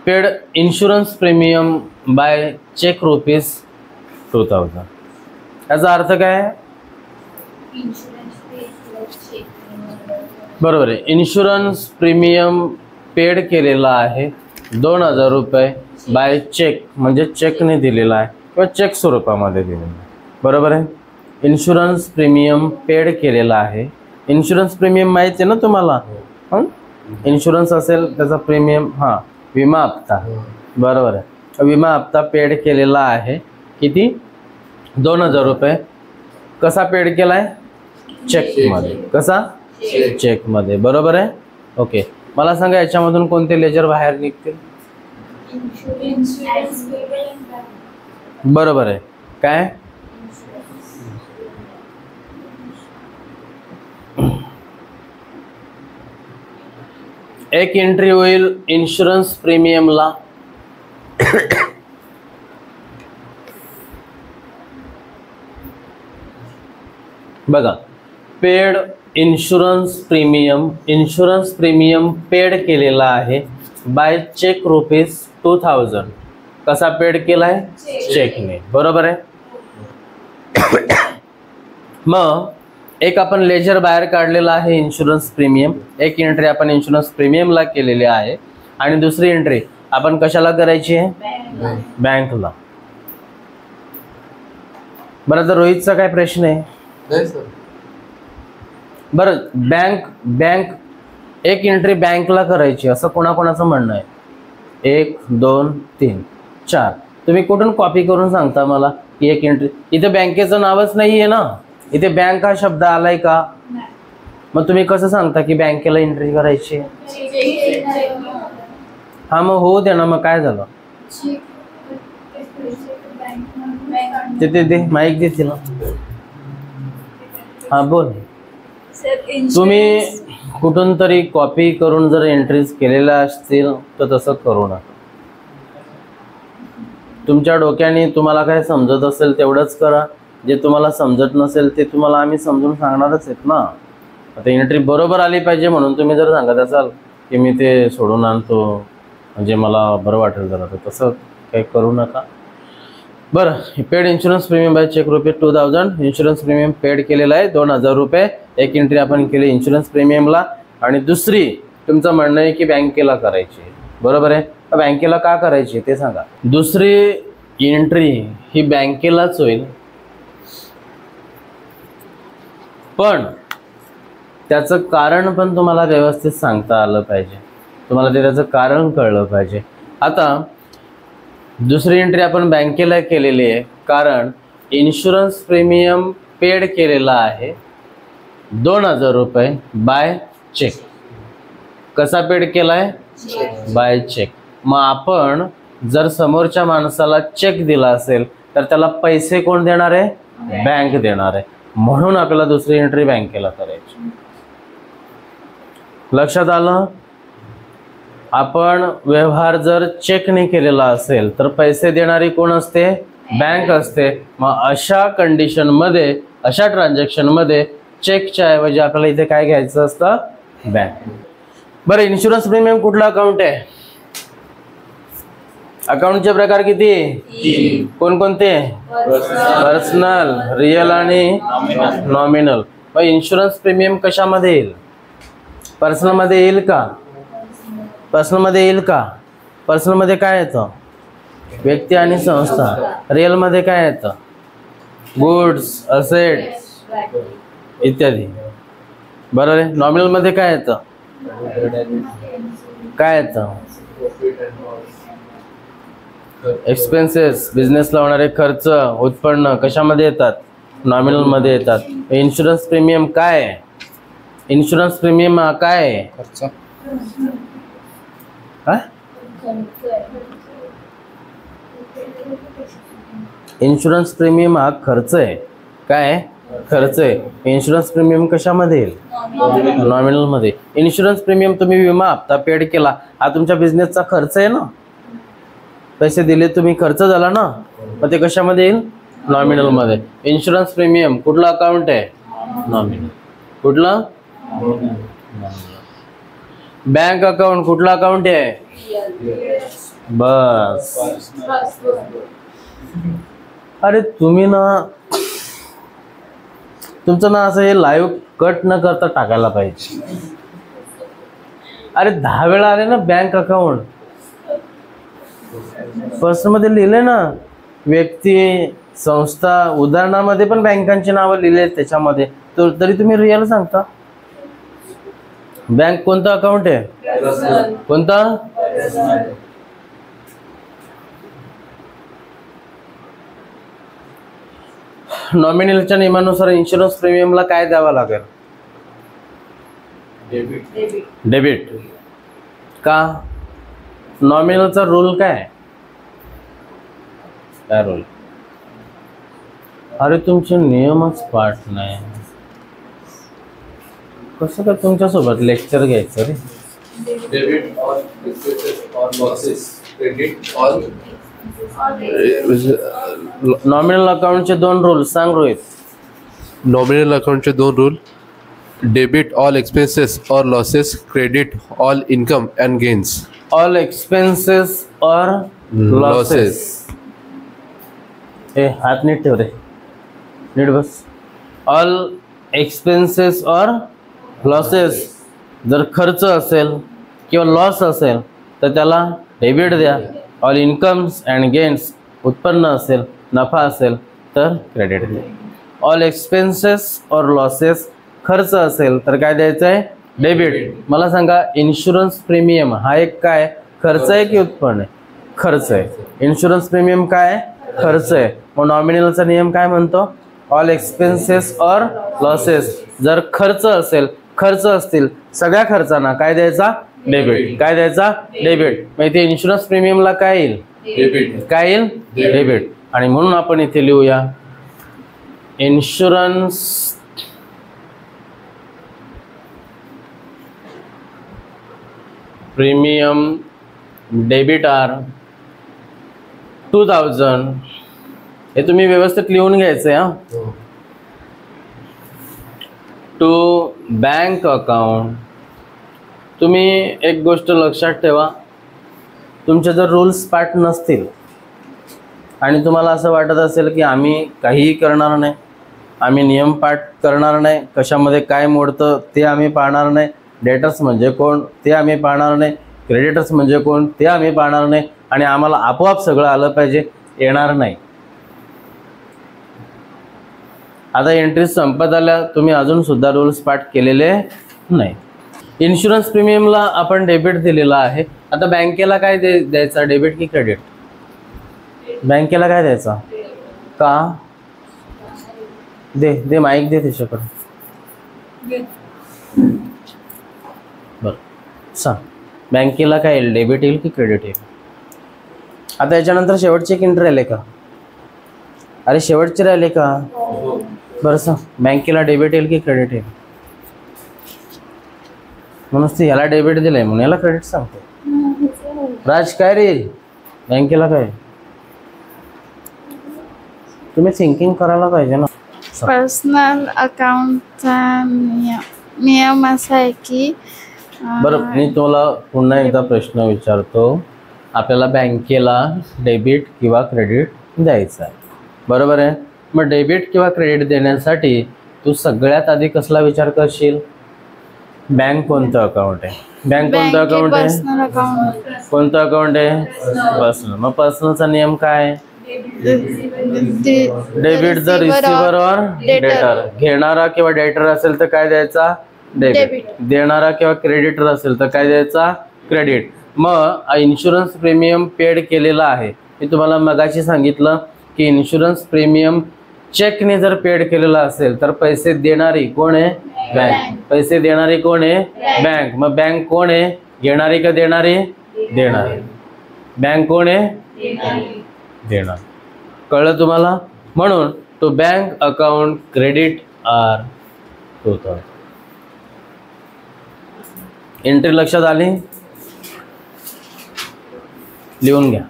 Paid insurance premium by cheque ₹2000. याचा अर्थ काय? बरोबर आहे. इन्शुरन्स प्रीमियम पेड केलेला आहे ₹2000 बाय चेक, म्हणजे चेकने दिलेला आहे किंवा चेक स्वरूपामध्ये दिलेला आहे. बरोबर आहे. इन्शुरन्स प्रीमियम पेड केलेला आहे. इन्शुरन्स प्रीमियम माहिती आहे ना तुम्हाला? इन्शुरन्स असेल त्याचा प्रीमियम, हां, विमा हप्ता. बरोबर आहे. विमा हप्ता पेड केलेला आहे. किती? ₹2000. कसा पेड केला आहे? चेकमध्ये. कसा? चेकमध्ये. बरोबर आहे. ओके, मला सांगा याच्यामधून कोणते लेजर बाहेर निघतील? बरोबर आहे. काय? एक एंट्री होईल इन्शुरन्स प्रीमियमला. बघा, पेड इन्शुरन्स प्रीमियम पेड केलेला आहे बाय चेक ₹2000. कसा पेड केला आहे? चेकने. बरोबर आहे. मग एक आपण लेजर बाहेर काढलेला आहे इन्शुरन्स प्रीमियम. एक एंट्री आपण इन्शुरन्स प्रीमियमला केलेली आहे आणि दुसरी एंट्री आपण कशाला करायची आहे? बँकला. बरं, तर रोहितचा काय प्रश्न आहे? बरं, बँक एक एंट्री बँकला करायची असं कोणाकोणाचं म्हणणं आहे? 1 2 3 4. तुम्ही कुठून कॉपी करून सांगता मला की एक एंट्री? इथे बँकेचं नावच नाही आहे ना, इथे बँक हा शब्द आलाय का? मग तुम्ही कसं सांगता की बँकेला एंट्री करायची? हा, मग होऊ दे ना. मग काय झालं? ते माईक देतील ना. हा, बोल. तुम्ही कुठून तरी कॉपी करून जर एंट्रीज केलेल्या असतील तर तसं करू नका. तुमच्या डोक्याने तुम्हाला काय समजत असेल तेवढंच करा. जे तुम्हाला समजत नसेल ते तुम्हाला आम्ही समजून सांगणारच आहेत ना. आता एंट्री बरोबर आली पाहिजे म्हणून तुम्ही जर सांगत असाल की मी ते सोडून आणतो म्हणजे मला बरं वाटेल जरा, तर तसं काही करू नका. बरं, paid insurance premium by cheque ₹2000. Insurance premium paid केलेला आहे ₹2000. एक एंट्री आपण केली इन्शुरन्स प्रीमियमला आणि दुसरी तुमचं म्हणणं आहे की बँकेला करायची. बरोबर आहे. बँकेला का करायची ते सांगा. दुसरी एंट्री ही बँकेलाच होईल, पण त्याचं कारण पण तुम्हाला व्यवस्थित सांगता आलं पाहिजे. तुम्हाला त्याचं कारण कळलं पाहिजे. आता दुसरी एंट्री आपण बँकेला केलेली आहे कारण इन्शुरन्स प्रीमियम पेड केलेला आहे ₹2000 बाय चेक. कसा पेड केला आहे? By cheque. मग आपण जर समोरच्या माणसाला चेक दिला असेल तर त्याला पैसे कोण देणार आहे? बँक देणार आहे. म्हणून आपल्याला दुसरी एंट्री बँकेला करायची. लक्षात आलं? आपण व्यवहार जर चेकने केलेला असेल तर पैसे देणारी कोण असते? बँक असते. मग अशा कंडिशनमध्ये, अशा ट्रान्झॅक्शनमध्ये चेकच्या ऐवजी आपल्याला इथे काय घ्यायचं असतं? बँक. बरं, इन्शुरन्स प्रीमियम कुठला अकाउंट आहे? अकाउंटचे प्रकार किती? कोणकोणते? पर्सनल, रिअल आणि नॉमिनल. मग इन्शुरन्स प्रीमियम कशामध्ये येईल? पर्सनलमध्ये येईल का? पर्सनलमध्ये येईल का? पर्सनलमध्ये काय येतं? व्यक्ती आणि संस्था. रिअलमध्ये काय येतं? गुड्स, असेट्स इत्यादी. बरोबर आहे. नॉमिनलमध्ये काय येतं? काय येतं? एक्सपेन्सेस, बिझनेसला होणारे खर्च, उत्पन्न कशामध्ये येतात? नॉमिनलमध्ये येतात. इन्शुरन्स प्रीमियम काय आहे? इन्शुरन्स प्रीमियम काय आहे? खर्च. काय? इन्शुरन्स प्रीमियम हा खर्च आहे. काय? खर्च आहे. इन्शुरन्स प्रीमियम कशामध्ये येईल? नॉमिनलमध्ये. इन्शुरन्स प्रीमियम तुम्ही विमा हप्ता पेड केला, हा तुमच्या बिझनेसचा खर्च आहे ना. पैसे दिले तुम्ही, खर्च झाला ना. मग ते कशामध्ये येईल? नॉमिनलमध्ये. इन्शुरन्स प्रीमियम कुठला अकाउंट आहे? नॉमिनल. कुठला? बँक अकाउंट कुठला अकाउंट आहे? बस. अरे तुम्ही ना तुमचं ना असं हे लाईव्ह कट न करता टाकायला पाहिजे. अरे 10 वेळा आले ना बँक अकाउंट. प्रश्नामध्ये लिहिले ना व्यक्ती, संस्था, उदाहरणामध्ये पण बँकांची नावं लिहिले त्याच्यामध्ये, तरी तुम्ही रिअल सांगता. बँक कोणतं अकाउंट आहे? कोणता? नॉमिनलच्या नियमानुसार इन्शुरन्स प्रीमियमला काय द्यावं लागेल? डेबिट. का? नॉमिनलचा रूल काय रूल? अरे तुमचे नियमच पाठ नाही. कसं काय तुमच्यासोबत लेक्चर घ्यायचं रे? डेबिट ऑल एक्सपेंसेस और लॉसेस, क्रेडिट ऑल. नॉमिनल अकाउंटचे 2 रूल सांग रोहित. नॉमिनल अकाउंटचे 2 रूल: डेबिट ऑल एक्सपेंसेस और losses, credit all income end gains. All expenses और लॉसेस. ए हात नीट ठेव रे, नीट बस. ऑल एक्सपेंसेस और लॉसेस. जर खर्च असेल किंवा लॉस असेल तर त्याला डेबिट द्या. ऑल इन्कम्स अँड गेन्स, उत्पन्न असेल, नफा असेल तर क्रेडिट द्या. ऑल एक्सपेन्सेस और लॉसेस, खर्च असेल तर काय द्यायचं आहे? डेबिट. मला सांगा इन्शुरन्स प्रीमियम हा एक काय खर्च आहे की उत्पन्न आहे? खर्च आहे. इन्शुरन्स प्रीमियम काय? खर्च आहे. मग नॉमिनलचा नियम काय म्हणतो? ऑल एक्सपेन्सेस और लॉसेस. जर खर्च असेल, खर्च असतील, सगळ्या खर्चांना काय द्यायचा? डेबिट. काय द्यायचा? डेबिट. मग इथे इन्शुरन्स प्रीमियमला काय येईल? डेबिट. काय येईल? डेबिट. आणि म्हणून आपण इथे लिहूया इन्शुरन्स प्रीमियम डेबिट आर 2000. हे तुम्ही व्यवस्थित लिहून घ्यायचंय हा. To bank account. तुम्ही एक गोष्ट लक्षात ठेवा, तुमचे जर रूल्स पाठ नसतील आणि तुम्हाला असं वाटत असेल की आम्ही काहीही करणार नाही, आम्ही नियम पाठ करणार नाही, कशामध्ये काय मोडतं ते आम्ही पाहणार नाही, डेटर्स म्हणजे कोण ते आम्ही पाहणार नाही, क्रेडिटर्स म्हणजे कोण ते आम्ही पाहणार नाही, आणि आम्हाला आपोआप सगळं आलं पाहिजे, येणार नाही. आता एंट्री संपत आल्या, तुम्ही अजून सुद्धा रूल्स पाठ केलेले नाही. इन्शुरन्स प्रीमियमला आपण डेबिट दिलेला आहे. आता बँकेला काय द्यायचा? डेबिट की क्रेडिट? बँकेला काय द्यायचा? का? दे माईक दे त्याच्याकडे. बरं सांग, बँकेला काय येईल? डेबिट येईल की क्रेडिट येईल? आता याच्यानंतर शेवटचे एक एंट्री राहिले का? अरे शेवटचे राहिले का? बरं सांग, बँकेला डेबिट येईल की क्रेडिट येईल? म्हणून ते ह्याला डेबिट दिलंय म्हणून याला क्रेडिट सांगतो. राज काय रे? बँकेला काय? तुम्ही थिंकिंग करायला पाहिजे ना. पर्सनल अकाउंटचा नियम असा आहे की बरं मी तुम्हाला पुन्हा एकदा प्रश्न विचारतो. आपल्याला बँकेला डेबिट किंवा क्रेडिट द्यायचं आहे, बरोबर आहे? मग डेबिट किंवा क्रेडिट देण्यासाठी तू सगळ्यात आधी कसला विचार करशील? बँक कोणतं अकाउंट आहे? बँक कोणतं अकाउंट आहे? कोणतं अकाउंट आहे? पर्सनल. मग पर्सनलचा नियम काय? डेबिट जर रिसिव्हर और डेटर. घेणारा किंवा डेटर असेल तर काय द्यायचा? डेबिट. देणारा किंवा क्रेडिटर असेल तर काय द्यायचा? क्रेडिट. मग इन्शुरन्स प्रीमियम पेड केलेला आहे. मी तुम्हाला मगाशी सांगितलं की इन्शुरन्स प्रीमियम चेकने जर पेड केलेला असेल तर पैसे देणारी कोण आहे? बँक. पैसे देणारी कोण आहे? बँक. मग बँक कोण आहे? घेणारी का देणारी? देणारी. बँक कोण आहे? देणार. कळलं तुम्हाला? म्हणून to bank account credit R 2000. Entry लक्षात आली? लिहून घ्या.